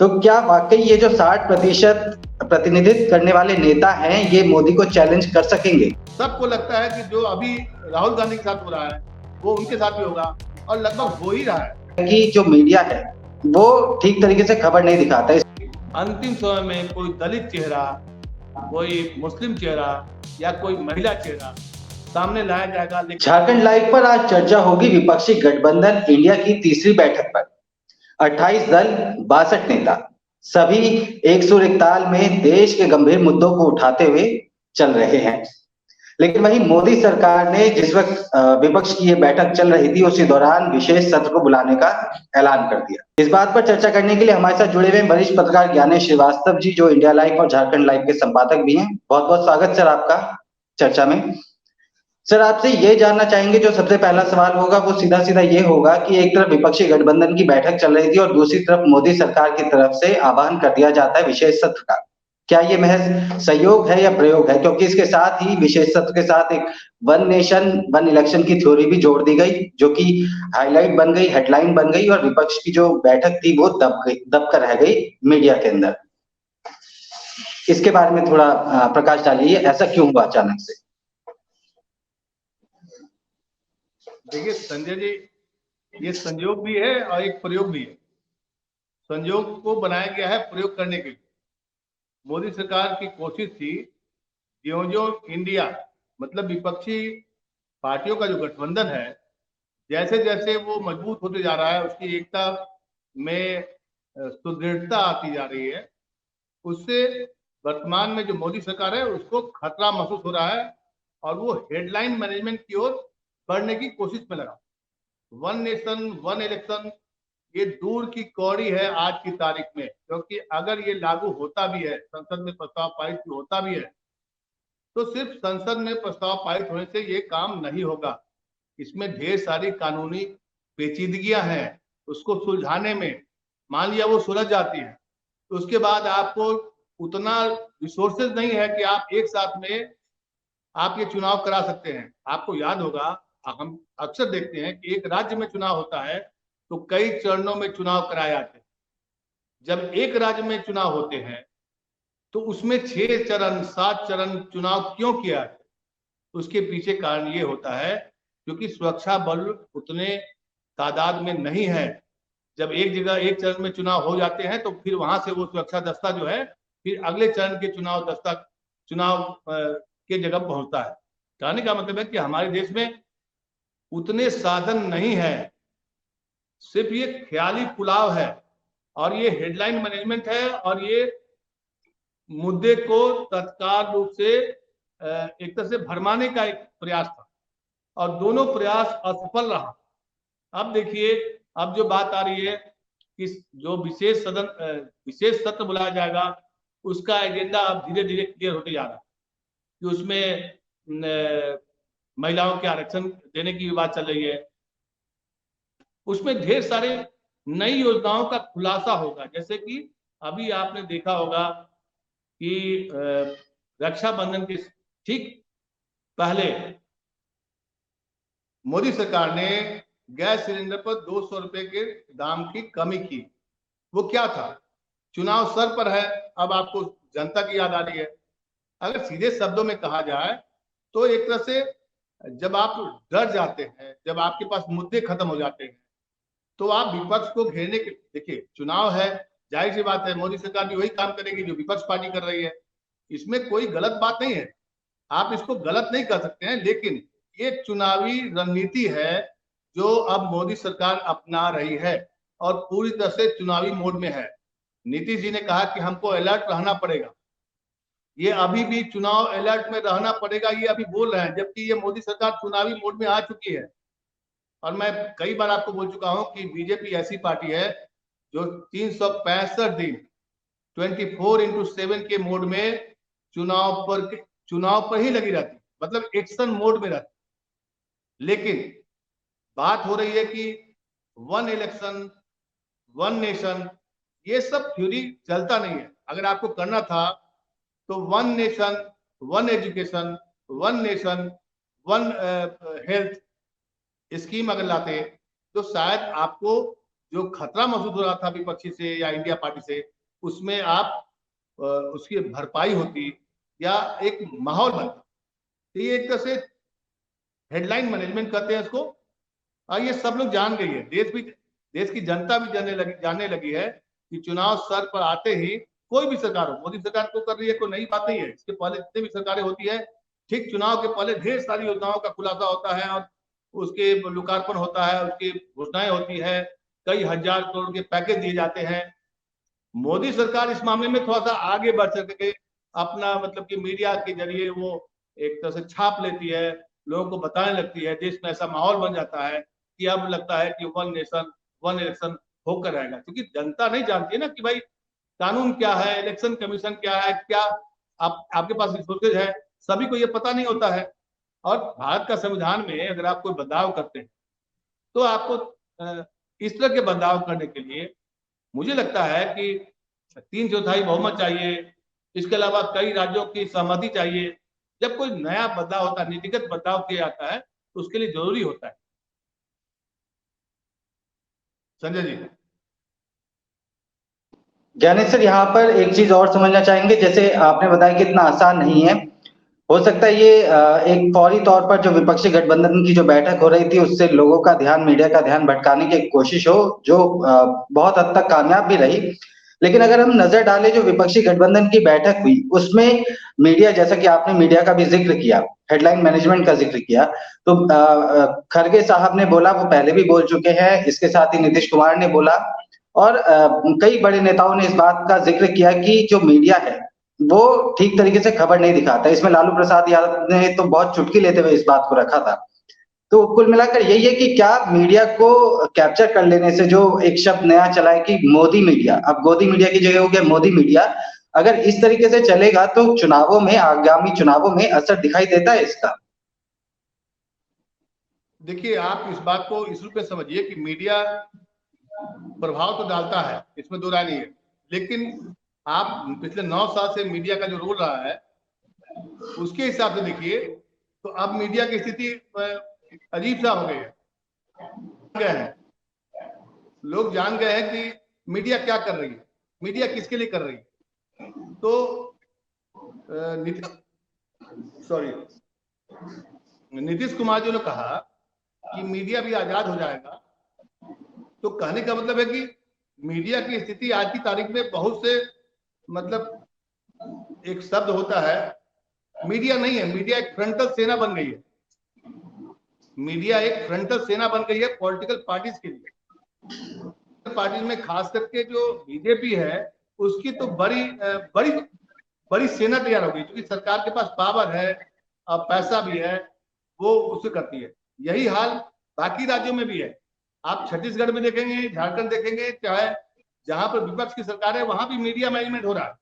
तो क्या वाकई ये जो 60% प्रतिनिधित्व करने वाले नेता हैं, ये मोदी को चैलेंज कर सकेंगे? सबको लगता है कि जो अभी राहुल गांधी के साथ हो रहा है वो उनके साथ भी होगा, और लगभग हो ही रहा है कि जो मीडिया है वो ठीक तरीके से खबर नहीं दिखाता है। अंतिम समय में कोई दलित चेहरा, कोई मुस्लिम चेहरा या कोई महिला चेहरा सामने लाया जाएगा। झारखंड लाइव पर आज चर्चा होगी विपक्षी गठबंधन इंडिया की तीसरी बैठक पर। 28 दल, 62 नेता, सभी एक सुर एक ताल में देश के गंभीर मुद्दों को उठाते हुए चल रहे हैं। लेकिन वहीं मोदी सरकार ने जिस वक्त विपक्ष की ये बैठक चल रही थी, उसी दौरान विशेष सत्र को बुलाने का ऐलान कर दिया। इस बात पर चर्चा करने के लिए हमारे साथ जुड़े हुए वरिष्ठ पत्रकार ज्ञानेश श्रीवास्तव जी, जो इंडिया लाइव और झारखंड लाइव के संपादक भी हैं। बहुत बहुत स्वागत सर आपका चर्चा में। सर, आपसे ये जानना चाहेंगे, जो सबसे पहला सवाल होगा वो सीधा सीधा ये होगा कि एक तरफ विपक्षी गठबंधन की बैठक चल रही थी और दूसरी तरफ मोदी सरकार की तरफ से आह्वान कर दिया जाता है विशेष सत्र का। क्या ये महज सहयोग है या प्रयोग है? क्योंकि इसके साथ ही विशेष सत्र के साथ एक वन नेशन वन इलेक्शन की थ्योरी भी जोड़ दी गई, जो कि हाईलाइट बन गई, हेडलाइन बन गई, और विपक्ष की जो बैठक थी वो दब कर रह गई मीडिया के अंदर। इसके बारे में थोड़ा प्रकाश डालिए, ऐसा क्यों हुआ अचानक से? देखिए संजय जी, ये संयोग भी है और एक प्रयोग भी है। संयोग को बनाया गया है प्रयोग करने के लिए। मोदी सरकार की कोशिश थी ज्यों-ज्यों इंडिया मतलब विपक्षी पार्टियों का जो गठबंधन है, जैसे जैसे वो मजबूत होते जा रहा है, उसकी एकता में सुदृढ़ता आती जा रही है, उससे वर्तमान में जो मोदी सरकार है उसको खतरा महसूस हो रहा है और वो हेडलाइन मैनेजमेंट की ओर बढ़ने की कोशिश में लगा। वन नेशन वन इलेक्शन ये दूर की कौड़ी है आज की तारीख में, क्योंकि अगर ये लागू होता भी है, संसद में प्रस्ताव पारित होता भी है, तो सिर्फ संसद में प्रस्ताव पारित होने से ये काम नहीं होगा। इसमें ढेर सारी कानूनी पेचीदगियां हैं, उसको सुलझाने में मान लिया वो सुलझ जाती है तो उसके बाद आपको उतना रिसोर्सेज नहीं है कि आप एक साथ में आप ये चुनाव करा सकते हैं। आपको याद होगा, हम अक्सर देखते हैं कि एक राज्य में चुनाव होता है तो कई चरणों में चुनाव कराए जाते हैं। जब एक राज्य में चुनाव होते हैं तो उसमें 6 चरण 7 चरण चुनाव क्यों किया है? उसके पीछे कारण ये होता है क्योंकि सुरक्षा बल उतने तादाद में नहीं है। जब एक जगह एक चरण में चुनाव हो जाते हैं तो फिर वहां से वो सुरक्षा दस्ता जो है फिर अगले चरण के चुनाव के जगह पहुंचता है। कहने का मतलब है कि हमारे देश में उतने साधन नहीं है, सिर्फ ये ख्याली पुलाव है और ये हेडलाइन मैनेजमेंट है और ये मुद्दे को तत्काल रूप से एक तरह से भरमाने का एक प्रयास था और दोनों प्रयास असफल रहा। अब देखिए, अब जो बात आ रही है कि जो विशेष सत्र बुलाया जाएगा, उसका एजेंडा अब धीरे धीरे क्लियर होते जा रहा है कि उसमें महिलाओं के आरक्षण देने की बात चल रही है, उसमें ढेर सारे नई योजनाओं का खुलासा होगा। जैसे कि अभी आपने देखा होगा कि रक्षाबंधन के ठीक पहले मोदी सरकार ने गैस सिलेंडर पर 200 रुपए के दाम की कमी की। वो क्या था? चुनाव सर पर है, अब आपको जनता की याद आ रही है। अगर सीधे शब्दों में कहा जाए तो एक तरह से जब आप डर जाते हैं, जब आपके पास मुद्दे खत्म हो जाते हैं, तो आप विपक्ष को घेरने के, देखिए चुनाव है, जाहिर सी बात है मोदी सरकार भी वही काम करेगी जो विपक्ष पार्टी कर रही है, इसमें कोई गलत बात नहीं है, आप इसको गलत नहीं कर सकते हैं। लेकिन ये चुनावी रणनीति है जो अब मोदी सरकार अपना रही है और पूरी तरह से चुनावी मोड में है। नीतीश जी ने कहा कि हमको अलर्ट रहना पड़ेगा, ये अभी भी चुनाव अलर्ट में रहना पड़ेगा, ये अभी बोल रहे हैं, जबकि ये मोदी सरकार चुनावी मोड में आ चुकी है। और मैं कई बार आपको बोल चुका हूं कि बीजेपी ऐसी पार्टी है जो 365 दिन 24/7 के मोड में चुनाव पर ही लगी रहती, मतलब एक्शन मोड में रहती। लेकिन बात हो रही है कि वन इलेक्शन वन नेशन ये सब थ्योरी चलता नहीं है। अगर आपको करना था तो one nation one education, one nation one health scheme अगर लाते तो शायद आपको जो खतरा महसूस हो रहा था विपक्षी से या इंडिया पार्टी से, उसमें आप उसकी भरपाई होती या एक माहौल बनता। तो ये एक तरह से हेडलाइन मैनेजमेंट कहते हैं इसको, और ये सब लोग जान गई है, देश की जनता भी जानने लगी है कि चुनाव सर पर आते ही कोई भी सरकार हो, मोदी सरकार को कर रही है, कोई नई बात नहीं है। इसके पहले जितने भी सरकारें होती है, ठीक चुनाव के पहले ढेर सारी योजनाओं का खुलासा होता है और उसके लोकार्पण होता है, उसकी घोषणाएं होती है, कई हजार करोड़ के पैकेज दिए जाते हैं। मोदी सरकार इस मामले में थोड़ा सा आगे बढ़ सके, अपना मतलब कि मीडिया के जरिए वो एक तरह से छाप लेती है, लोगों को बताने लगती है, देश में ऐसा माहौल बन जाता है कि अब लगता है कि वन नेशन वन इलेक्शन होकर रहेगा। क्योंकि जनता नहीं जानती है ना कि भाई कानून क्या है, इलेक्शन कमीशन क्या है, क्या आपके पास रिसोर्सेज है, सभी को ये पता नहीं होता है। और भारत का संविधान में अगर आप कोई बदलाव करते हैं तो आपको इस तरह के बदलाव करने के लिए मुझे लगता है कि 3/4 बहुमत चाहिए, इसके अलावा कई राज्यों की सहमति चाहिए। जब कोई नया बदलाव होता है, नीतिगत बदलाव किया जाता है, तो उसके लिए जरूरी होता है। संजय जी। ज्ञानेश सर, यहाँ पर एक चीज और समझना चाहेंगे, जैसे आपने बताया कि इतना आसान नहीं है। हो सकता है ये एक फौरी तौर पर जो विपक्षी गठबंधन की जो बैठक हो रही थी उससे लोगों का ध्यान, मीडिया का ध्यान भटकाने की एक कोशिश हो, जो बहुत हद तक कामयाब भी रही। लेकिन अगर हम नजर डालें जो विपक्षी गठबंधन की बैठक हुई उसमें मीडिया, जैसा कि आपने मीडिया का भी जिक्र किया, हेडलाइन मैनेजमेंट का जिक्र किया, तो खड़गे साहब ने बोला, वो पहले भी बोल चुके हैं, इसके साथ ही नीतीश कुमार ने बोला और कई बड़े नेताओं ने इस बात का जिक्र किया कि जो मीडिया है वो ठीक तरीके से खबर नहीं दिखाता। इसमें लालू प्रसाद यादव ने तो बहुत चुटकी लेते हुए इस बात को रखा था। तो कुल मिलाकर यही है कि क्या मीडिया को कैप्चर कर लेने से, जो एक शब्द नया चला है कि मोदी मीडिया, अब गोदी मीडिया की जगह हो गया मोदी मीडिया, अगर इस तरीके से चलेगा तो चुनावों में, आगामी चुनावों में असर दिखाई देता है इसका? देखिए, आप इस बात को इस रूप में समझिए कि मीडिया प्रभाव तो डालता है, इसमें दो राय नहीं है। लेकिन आप पिछले 9 साल से मीडिया का जो रोल रहा है उसके हिसाब से देखिए, तो अब मीडिया की स्थिति अजीब सा हो गई है। लोग जान गए हैं कि मीडिया क्या कर रही है, मीडिया किसके लिए कर रही है। तो नीतीश कुमार जी ने कहा कि मीडिया भी आजाद हो जाएगा, तो कहने का मतलब है कि मीडिया की स्थिति आज की तारीख में बहुत से, मतलब एक शब्द होता है, मीडिया नहीं है, मीडिया एक फ्रंटल सेना बन गई है। मीडिया एक फ्रंटल सेना बन गई है पॉलिटिकल पार्टीज के लिए। पार्टी में खास करके जो बीजेपी है उसकी तो बड़ी सेना तैयार हो गई, क्योंकि सरकार के पास पावर है और पैसा भी है, वो उससे करती है। यही हाल बाकी राज्यों में भी है। आप छत्तीसगढ़ में देखेंगे, झारखंड देखेंगे, चाहे जहां पर विपक्ष की सरकार है वहां भी मीडिया मैनेजमेंट हो रहा है।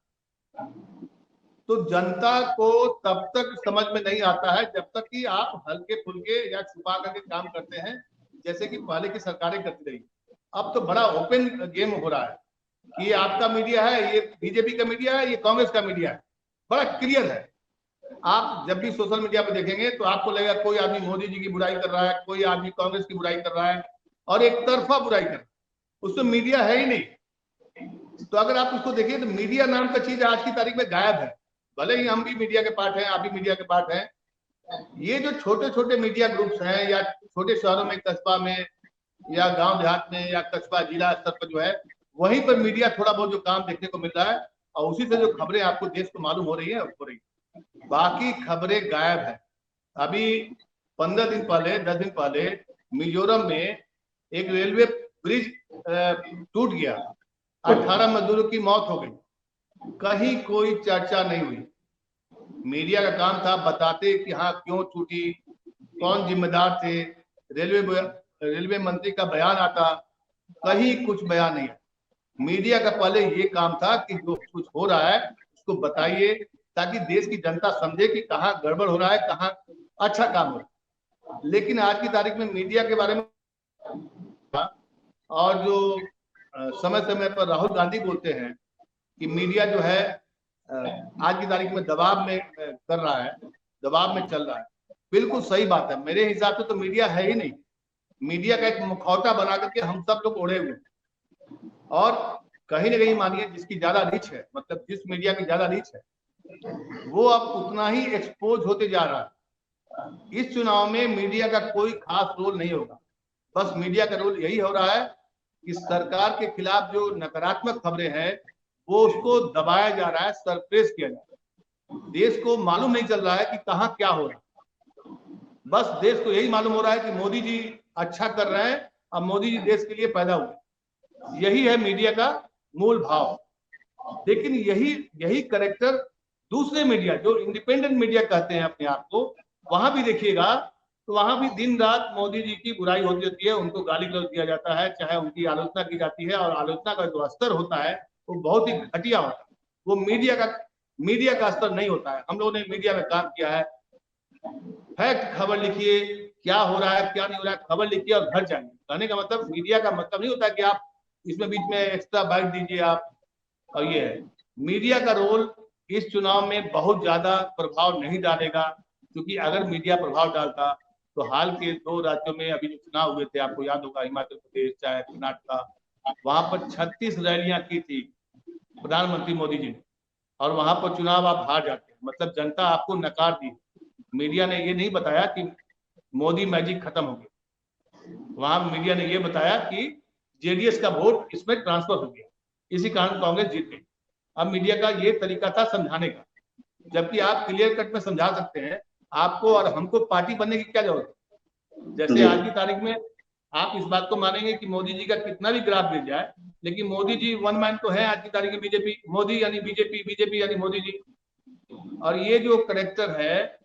तो जनता को तब तक समझ में नहीं आता है जब तक कि आप हल्के फुल्के या छुपा करके काम करते हैं, जैसे कि पहले की सरकारें करती रही। अब तो बड़ा ओपन गेम हो रहा है कि ये आपका मीडिया है, ये बीजेपी का मीडिया है, ये कांग्रेस का मीडिया है, बड़ा क्लियर है। आप जब भी सोशल मीडिया पे देखेंगे तो आपको लगेगा कोई आदमी मोदी जी की बुराई कर रहा है, कोई आदमी कांग्रेस की बुराई कर रहा है और एक तरफा बुराई कर रहा है, उसमें मीडिया है ही नहीं। तो अगर आप उसको देखिए तो मीडिया नाम का चीज आज की तारीख में गायब है। भले ही हम भी मीडिया के पार्ट हैं, आप भी मीडिया के पार्ट हैं, ये जो छोटे छोटे मीडिया ग्रुप्स हैं या छोटे शहरों में, कस्बा में या गांव देहात में या कस्बा जिला स्तर पर जो है, वहीं पर मीडिया थोड़ा बहुत जो काम देखने को मिल रहा है और उसी से जो खबरें आपको देश को मालूम हो रही है हो रही है, बाकी खबरें गायब है। अभी 15 दिन पहले, 10 दिन पहले मिजोरम में एक रेलवे ब्रिज टूट गया, 18 मजदूरों की मौत हो गई, कहीं कोई चर्चा नहीं हुई। मीडिया का काम था बताते कि हाँ क्यों टूटी, कौन जिम्मेदार थे, रेलवे मंत्री का बयान आता, कहीं कुछ बयान नहीं है। मीडिया का पहले ये काम था कि जो कुछ हो रहा है उसको बताइए, ताकि देश की जनता समझे कि कहाँ गड़बड़ हो रहा है, कहाँ अच्छा काम हो रहा है। लेकिन आज की तारीख में मीडिया के बारे में, और जो समय समय पर राहुल गांधी बोलते हैं कि मीडिया जो है आज की तारीख में दबाव में कर रहा है, दबाव में चल रहा है, बिल्कुल सही बात है। मेरे हिसाब से तो मीडिया है ही नहीं। मीडिया का एक मुखौटा बना करके हम सब लोग ओढ़े हुए, और कहीं ना कहीं मानिए जिसकी ज्यादा रीच है, मतलब जिस मीडिया की ज्यादा रीच है, वो अब उतना ही एक्सपोज होते जा रहा है। इस चुनाव में मीडिया का कोई खास रोल नहीं होगा, बस मीडिया का रोल यही हो रहा है कि सरकार के खिलाफ जो नकारात्मक खबरें हैं वो उसको दबाया जा रहा है, सरप्रेस किया जा रहा है। देश को मालूम नहीं चल रहा है कि कहाँ क्या हो रहा है, बस देश को यही मालूम हो रहा है कि मोदी जी अच्छा कर रहे हैं, अब मोदी जी देश के लिए पैदा हुए। यही है मीडिया का मूल भाव। लेकिन यही करेक्टर दूसरे मीडिया, जो इंडिपेंडेंट मीडिया कहते हैं अपने आप को, वहां भी देखिएगा तो वहां भी दिन रात मोदी जी की बुराई होती रहती है, उनको गाली गलौज दिया जाता है, चाहे उनकी आलोचना की जाती है, और आलोचना का जो स्तर होता है वो बहुत ही घटिया होता है। वो मीडिया का स्तर नहीं होता है। हम लोगों ने मीडिया में काम किया है, फैक्ट खबर लिखिए, क्या हो रहा है क्या नहीं हो रहा है खबर लिखिए और घर जाइए। कहने का मतलब मीडिया का मतलब नहीं होता कि आप इसमें बीच में एक्स्ट्रा बाइट दीजिए आप। और ये है मीडिया का रोल इस चुनाव में बहुत ज्यादा प्रभाव नहीं डालेगा, क्योंकि अगर मीडिया प्रभाव डालता तो हाल के 2 राज्यों में अभी जो चुनाव हुए थे, आपको याद होगा, हिमाचल प्रदेश चाहे कर्नाटका, वहां पर 36 रैलियां की थी प्रधानमंत्री मोदी जी ने, और वहां पर चुनाव आप हार जाते हैं, मतलब जनता आपको नकार दी। मीडिया ने ये नहीं बताया कि मोदी मैजिक खत्म हो गया, वहां मीडिया ने ये बताया कि जेडीएस का वोट इसमें ट्रांसफर हो गया, इसी कारण कांग्रेस जीत गई। अब मीडिया का ये तरीका था समझाने का, जबकि आप क्लियर कट में समझा सकते हैं। आपको और हमको पार्टी बनने की क्या जरूरत है? जैसे आज की तारीख में आप इस बात को मानेंगे कि मोदी जी का कितना भी ग्राफ गिर जाए, लेकिन मोदी जी वन मैन तो है आज की तारीख में, बीजेपी मोदी यानी बीजेपी, बीजेपी यानी मोदी जी। और ये जो करेक्टर है,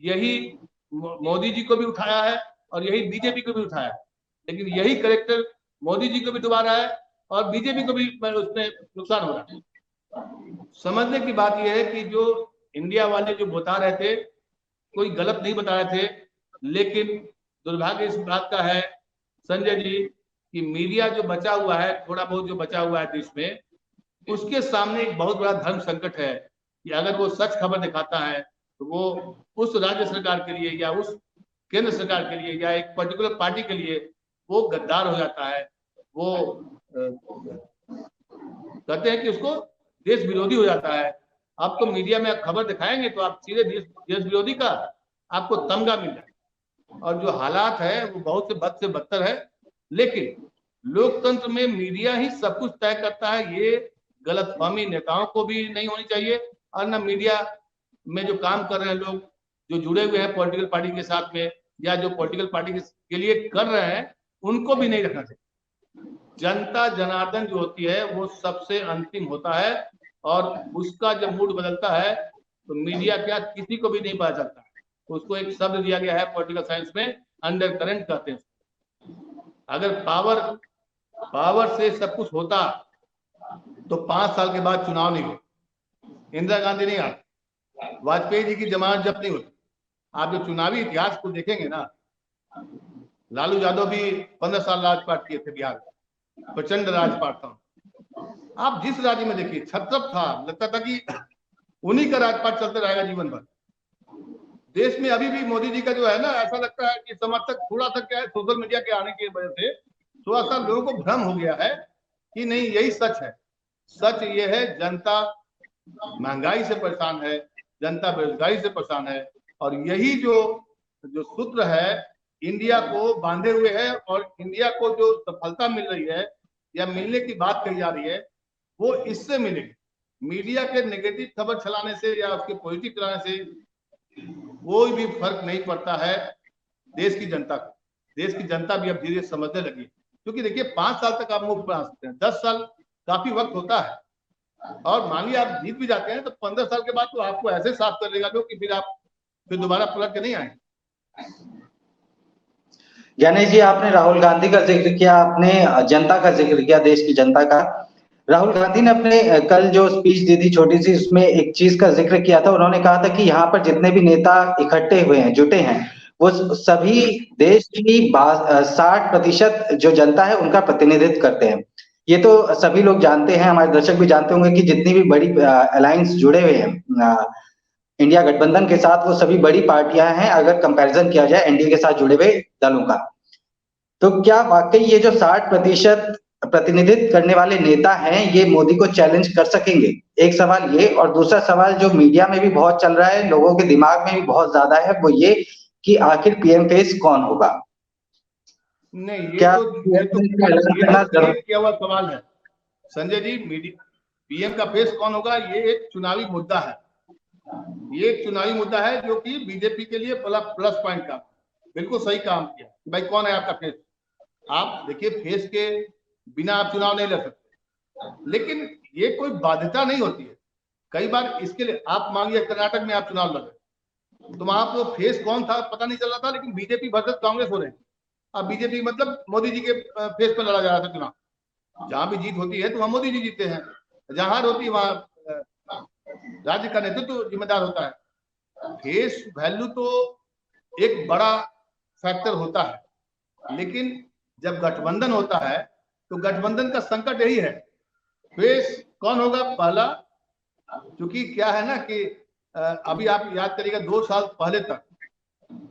यही मोदी जी को भी उठाया है और यही बीजेपी को भी उठाया है, लेकिन यही करेक्टर मोदी जी को भी डुबा रहा है और बीजेपी को भी उसमें नुकसान हो रहा है। समझने की बात यह है कि जो इंडिया वाले जो बता रहे थे, कोई गलत नहीं बता रहे थे, लेकिन दुर्भाग्य इस बात का है संजय जी कि मीडिया जो बचा हुआ है, थोड़ा बहुत जो बचा हुआ है देश में, उसके सामने एक बहुत बड़ा धर्म संकट है कि अगर वो सच खबर दिखाता है तो वो उस राज्य सरकार के लिए या उस केंद्र सरकार के लिए या एक पर्टिकुलर पार्टी के लिए वो गद्दार हो जाता है। वो कहते हैं कि उसको देश विरोधी हो जाता है। आप तो मीडिया में खबर दिखाएंगे तो आप सीधे देश विरोधी का आपको तमगा मिल जाए। और जो हालात है वो बहुत से बदतर है, लेकिन लोकतंत्र में मीडिया ही सब कुछ तय करता है, ये गलतफहमी नेताओं को भी नहीं होनी चाहिए, और ना मीडिया में जो काम कर रहे हैं लोग जो जुड़े हुए हैं पॉलिटिकल पार्टी के साथ में या जो पॉलिटिकल पार्टी के लिए कर रहे हैं उनको भी नहीं रखना चाहिए। जनता जनार्दन जो होती है वो सबसे अंतिम होता है, और उसका जब मूड बदलता है तो मीडिया क्या किसी को भी नहीं पता चलता है। उसको एक शब्द दिया गया है पॉलिटिकल साइंस में, अंडर करंट कहते हैं। अगर पावर से सब कुछ होता तो 5 साल के बाद चुनाव नहीं होता, इंदिरा गांधी नहीं आती, वाजपेयी जी की जमानत जब्त नहीं होती। आप जो चुनावी इतिहास को देखेंगे ना, लालू यादव भी 15 साल राजपाट किए थे बिहार में, प्रचंड राजपाट था। आप जिस राज्य में देखिए छत्रप था, लगता था कि उन्हीं का राजपाट चलते रहेगा जीवन भर। देश में अभी भी मोदी जी का जो है ना, ऐसा लगता है कि समर्थक थोड़ा सा क्या है, सोशल मीडिया के आने की वजह से थोड़ा सा लोगों को भ्रम हो गया है कि नहीं यही सच है। सच ये है, जनता महंगाई से परेशान है, जनता बेरोजगारी से परेशान है, और यही जो सूत्र है इंडिया को बांधे हुए है, और इंडिया को जो सफलता मिल रही है या मिलने की बात कही जा रही है वो इससे मिलेगी। मीडिया के नेगेटिव खबर चलाने से या उसके पॉजिटिव चलाने से कोई भी फर्क नहीं पड़ता है देश की जनता को। देश की जनता भी अब धीरे समझने लगी, क्योंकि देखिए 5 साल तक आप मुफ्त बना सकते हैं, 10 साल काफी वक्त होता है, और मान लिया आप जीत भी जाते हैं तो 15 साल के बाद तो आपको ऐसे साफ कर देगा कि फिर आप फिर दोबारा पलट के नहीं आएंगे। ज्ञानेश जी, आपने राहुल गांधी का जिक्र किया, आपने जनता का जिक्र किया, देश की जनता का। राहुल गांधी ने अपने कल जो स्पीच दी थी छोटी सी, उसमें एक चीज का जिक्र किया था। उन्होंने कहा था कि यहाँ पर जितने भी नेता इकट्ठे हुए हैं, जुटे हैं, वो सभी देश की 60% जो जनता है उनका प्रतिनिधित्व करते हैं। ये तो सभी लोग जानते हैं, हमारे दर्शक भी जानते होंगे कि जितनी भी बड़ी अलायंस जुड़े हुए हैं इंडिया गठबंधन के साथ, वो सभी बड़ी पार्टियां हैं अगर कंपैरिजन किया जाए एनडीए के साथ जुड़े हुए दलों का। तो क्या वाकई ये जो 60% प्रतिनिधित्व करने वाले नेता हैं, ये मोदी को चैलेंज कर सकेंगे? एक सवाल ये, और दूसरा सवाल जो मीडिया में भी बहुत चल रहा है, लोगों के दिमाग में भी बहुत ज्यादा है, वो ये कि आखिर पीएम फेस कौन होगा? नहीं, क्या ये तो का ऐलान करना जरूर? क्लियर किया हुआ सवाल है संजय जी। पीएम का फेस कौन होगा, ये एक चुनावी मुद्दा है। ये एक चुनावी मुद्दा है जो कि बीजेपी के लिए प्लस पॉइंट का बिल्कुल सही काम किया कि भाई कौन है आपका फेस। आप देखिए, फेस के बिना आप चुनाव नहीं लड़ सकते, लेकिन ये कोई बाध्यता नहीं होती है। कई बार इसके लिए आप मांगिए, कर्नाटक में आप चुनाव लड़े तो वहां तो फेस कौन था पता नहीं चल रहा था, लेकिन बीजेपी वर्सेस कांग्रेस हो रही थी। अब बीजेपी मतलब मोदी जी के फेस पर लड़ा जा रहा था चुनाव। जहां भी जीत होती है तो वहां मोदी जी जीतते हैं, जहां हार होती है वहां राज्य का नेतृत्व तो जिम्मेदार होता है। फेस वैल्यू तो एक बड़ा फैक्टर होता है, लेकिन जब गठबंधन होता है तो गठबंधन का संकट यही है, फेस कौन होगा पहला। क्योंकि क्या है ना कि अभी आप याद करिएगा 2 साल पहले तक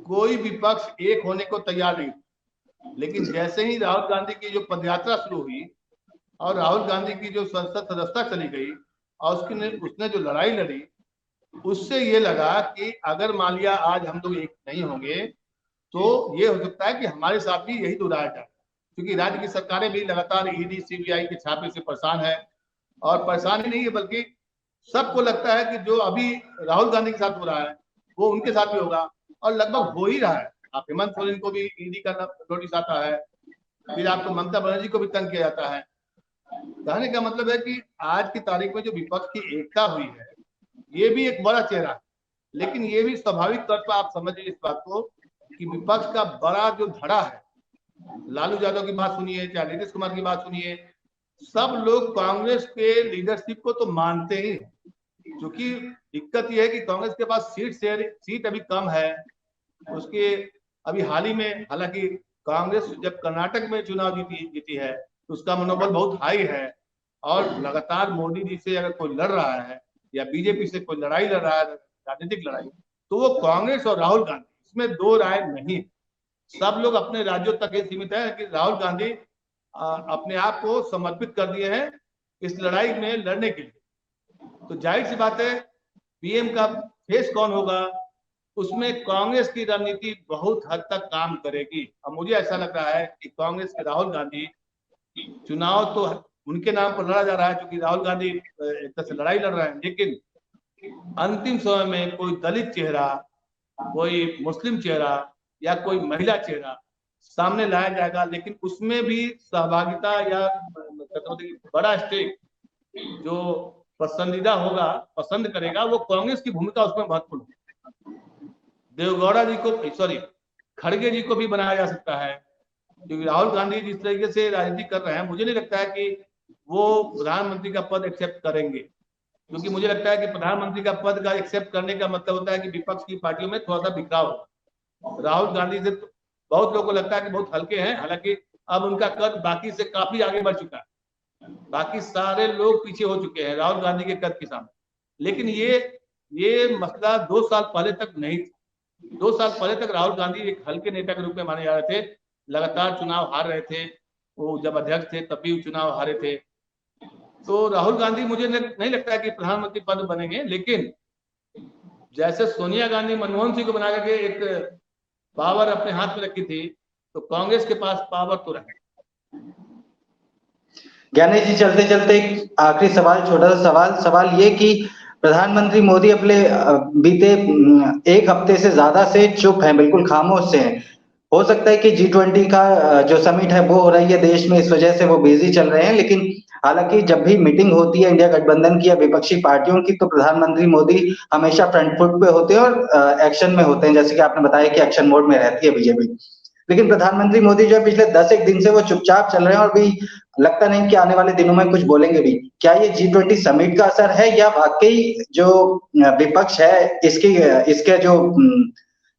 कोई विपक्ष एक होने को तैयार नहीं, लेकिन जैसे ही राहुल गांधी की जो पदयात्रा शुरू हुई और राहुल गांधी की जो संसद सदस्यता चली गई और उसने जो लड़ाई लड़ी, उससे ये लगा कि अगर मान लिया आज हम लोग एक नहीं होंगे तो ये हो सकता है कि हमारे साथ भी यही दोहराया जाए। क्योंकि राज्य की सरकारें भी लगातार ईडी सीबीआई के छापे से परेशान है, और परेशान ही नहीं है बल्कि सबको लगता है कि जो अभी राहुल गांधी के साथ हो रहा है वो उनके साथ भी होगा, और लगभग हो ही रहा है। आप हेमंत सोरेन को भी ईडी का नोटिस आता है, फिर आपको ममता बनर्जी को भी तंग किया जाता है। कहने का मतलब है कि आज की तारीख में जो विपक्ष की एकता हुई है ये भी एक बड़ा चेहरा है, लेकिन ये भी स्वाभाविक तौर पर आप समझिए इस बात को कि विपक्ष का बड़ा जो धड़ा है, लालू यादव की बात सुनिए चाहे नीतीश कुमार की बात सुनिए, सब लोग कांग्रेस के लीडरशिप को तो मानते ही हैं। क्योंकि दिक्कत यह है कि कांग्रेस के पास सीट अभी कम है। उसके अभी हाल ही में, हालांकि कांग्रेस जब कर्नाटक में चुनाव जीती है तो उसका मनोबल बहुत हाई है, और लगातार मोदी जी से अगर कोई लड़ रहा है या बीजेपी से कोई लड़ाई लड़ रहा है, राजनीतिक लड़ाई, तो वो कांग्रेस और राहुल गांधी, इसमें दो राय नहीं। सब लोग अपने राज्यों तक ही सीमित है कि राहुल गांधी अपने आप को समर्पित कर दिए हैं इस लड़ाई में लड़ने के लिए। तो जाहिर सी बात है पीएम का फेस कौन होगा, उसमें कांग्रेस की रणनीति बहुत हद तक काम करेगी। अब मुझे ऐसा लग रहा है कि कांग्रेस के राहुल गांधी, चुनाव तो उनके नाम पर लड़ा जा रहा है क्योंकि राहुल गांधी एक तरह से लड़ाई लड़ रहे हैं, लेकिन अंतिम समय में कोई दलित चेहरा, कोई मुस्लिम चेहरा या कोई महिला चेहरा सामने लाया जाएगा, लेकिन उसमें भी सहभागिता या बड़ा स्टेक जो पसंदीदा होगा, पसंद करेगा, वो कांग्रेस की भूमिका उसमें महत्वपूर्ण है। देवगौड़ा जी को, सॉरी, खड़गे जी को भी बनाया जा सकता है, क्योंकि राहुल गांधी जिस तरीके से राजनीति कर रहे हैं मुझे नहीं लगता है कि वो प्रधानमंत्री का पद एक्सेप्ट करेंगे। क्योंकि मुझे लगता है कि प्रधानमंत्री का पद का एक्सेप्ट करने का मतलब होता है कि विपक्ष की पार्टियों में थोड़ा सा बिखराव हो। राहुल गांधी से तो बहुत लोगों को लगता है कि बहुत हल्के हैं, हालांकि अब उनका कद बाकी से काफी आगे बढ़ चुका है। बाकी सारे लोग पीछे हो चुके हैं राहुल गांधी के कद के सामने। लेकिन ये मसला 2 साल पहले तक नहीं था। 2 साल पहले तक राहुल गांधी एक हल्के नेता के रूप में माने जा रहे थे, लगातार चुनाव हार रहे थे, वो जब अध्यक्ष थे तब भी चुनाव हारे थे। तो राहुल गांधी मुझे नहीं लगता है कि प्रधानमंत्री पद बनेंगे, लेकिन जैसे सोनिया गांधी मनमोहन सिंह को बना करके एक पावर अपने हाथ में रखी थी, तो कांग्रेस के पास पावर तो रहे। ज्ञानेश जी, चलते चलते एक आखिरी सवाल, छोटा सा सवाल ये कि प्रधानमंत्री मोदी अपने बीते एक हफ्ते से ज्यादा से चुप हैं, बिल्कुल खामोश से हैं। हो सकता है कि G20 का जो समिट है वो हो रही है देश में, इस वजह से वो बिजी चल रहे हैं, लेकिन हालांकि जब भी मीटिंग होती है इंडिया गठबंधन की या विपक्षी पार्टियों की, तो प्रधानमंत्री मोदी हमेशा फ्रंट फुट पे होते हैं और एक्शन में होते हैं, जैसे कि आपने बताया कि एक्शन मोड में रहती है बीजेपी। लेकिन प्रधानमंत्री मोदी जो पिछले 10 एक दिन से वो चुपचाप चल रहे हैं और भी लगता नहीं कि आने वाले दिनों में कुछ बोलेंगे भी। क्या ये G20 समिट का असर है, या वाकई जो विपक्ष है इसके जो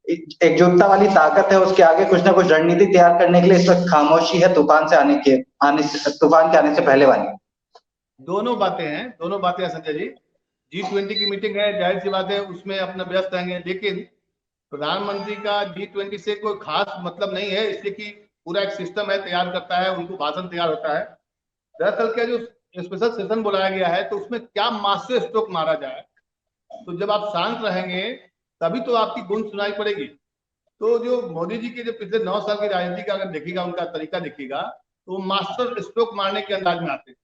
एकजुटता वाली ताकत है उसके आगे कुछ ना कुछ रणनीति तैयार करने के लिए इस वक्त खामोशी है, तूफान के आने से पहले वाली? दोनों बातें हैं संजय जी। G20 की मीटिंग है, जाहिर सी बात है उसमें अपना व्यस्त रहेंगे, लेकिन प्रधानमंत्री का G20 से कोई खास मतलब नहीं है, इसलिए कि पूरा एक सिस्टम है, तैयार करता है, उनको भाषण तैयार होता है। दरअसल क्या जो स्पेशल सेशन बुलाया गया है तो उसमें क्या मास्टर स्ट्रोक मारा जाए, तो जब आप शांत रहेंगे तभी तो आपकी गूंज सुनाई पड़ेगी। तो जो मोदी जी के जो पिछले 9 साल की राजनीति का अगर देखिएगा, उनका तरीका देखिएगा, तो वो मास्टर स्ट्रोक मारने के अंदाज में आते हैं।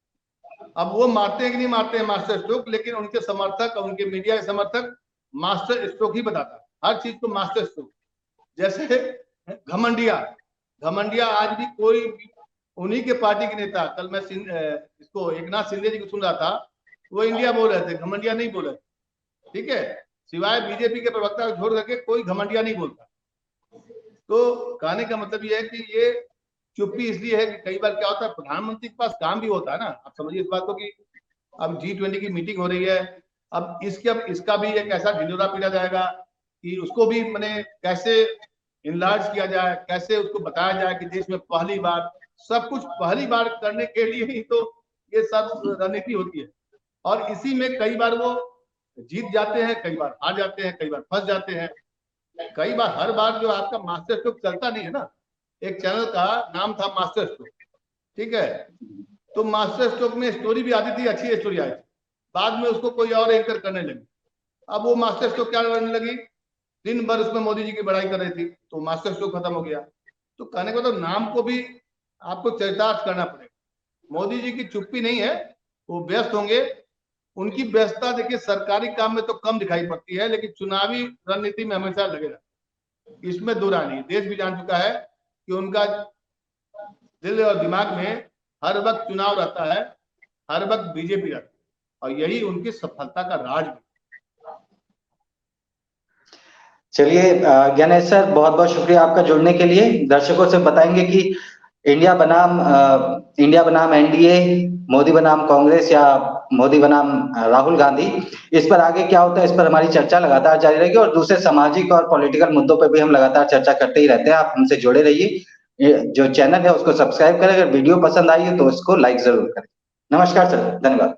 अब वो मारते हैं कि नहीं मारते हैं मास्टर स्ट्रोक, लेकिन उनके समर्थक और उनके मीडिया के समर्थक मास्टर स्ट्रोक ही बताता है, हर चीज को मास्टर स्ट्रोक। जैसे घमंडिया, घमंडिया आज भी कोई उन्हीं के पार्टी के नेता, कल मैं इसको एकनाथ शिंदे जी को सुन रहा था, वो इंडिया बोल रहे थे, घमंडिया नहीं बोल रहे, ठीक है, सिवाय बीजेपी के प्रवक्ता को छोड़ करके कोई घमंडिया नहीं बोलता। तो कहने का मतलब ये है कि ये चुप्पी इसलिए है कि कई बार क्या होता है, प्रधानमंत्री के पास काम भी होता है ना, आप समझिए इस बात को कि अब G20 की मीटिंग हो रही है, अब इसका भी एक ऐसा ढिंढोरा पीटा जाएगा कि उसको भी मैंने कैसे इनलार्ज किया जाए, कैसे उसको बताया जाए कि देश में पहली बार, सब कुछ पहली बार करने के लिए ही तो ये सब रणनीति होती है। और इसी में कई बार वो जीत जाते हैं, कई बार हार जाते हैं, कई बार फंस जाते हैं, कई बार, हर बार जो आपका मास्टर स्ट्रोक चलता नहीं है ना। एक चैनल का नाम था मास्टर स्ट्रोक, ठीक है, तो मास्टर स्ट्रोक में स्टोरी भी आती थी, अच्छी स्टोरी आई थी, बाद में उसको कोई और एंकर करने लगी। अब वो मास्टर स्ट्रोक क्या करने लगी, दिन भर उसमें मोदी जी की बड़ाई कर रही थी, तो मास्टर स्ट्रोक खत्म हो गया। तो कहने को तो नाम को भी आपको चरितार्थ करना पड़ेगा। मोदी जी की चुप्पी नहीं है, वो व्यस्त होंगे, उनकी व्यस्तता देखिए सरकारी काम में तो कम दिखाई पड़ती है, लेकिन चुनावी रणनीति में हमेशा लगे रहते, इसमें दो रानी। देश भी जान चुका है कि उनका दिल और दिमाग में हर वक्त चुनाव रहता है, हर वक्त बीजेपी रहती है, और यही उनकी सफलता का राज है। चलिए ज्ञानेश सर, बहुत बहुत शुक्रिया आपका जुड़ने के लिए। दर्शकों से बताएंगे कि इंडिया बनाम एनडीए, मोदी बनाम कांग्रेस या मोदी बनाम राहुल गांधी, इस पर आगे क्या होता है, इस पर हमारी चर्चा लगातार जारी रहेगी और दूसरे सामाजिक और पॉलिटिकल मुद्दों पर भी हम लगातार चर्चा करते ही रहते हैं। आप हमसे जुड़े रहिए। जो चैनल है उसको सब्सक्राइब करें, अगर वीडियो पसंद आई है तो उसको लाइक जरूर करें। नमस्कार सर, धन्यवाद।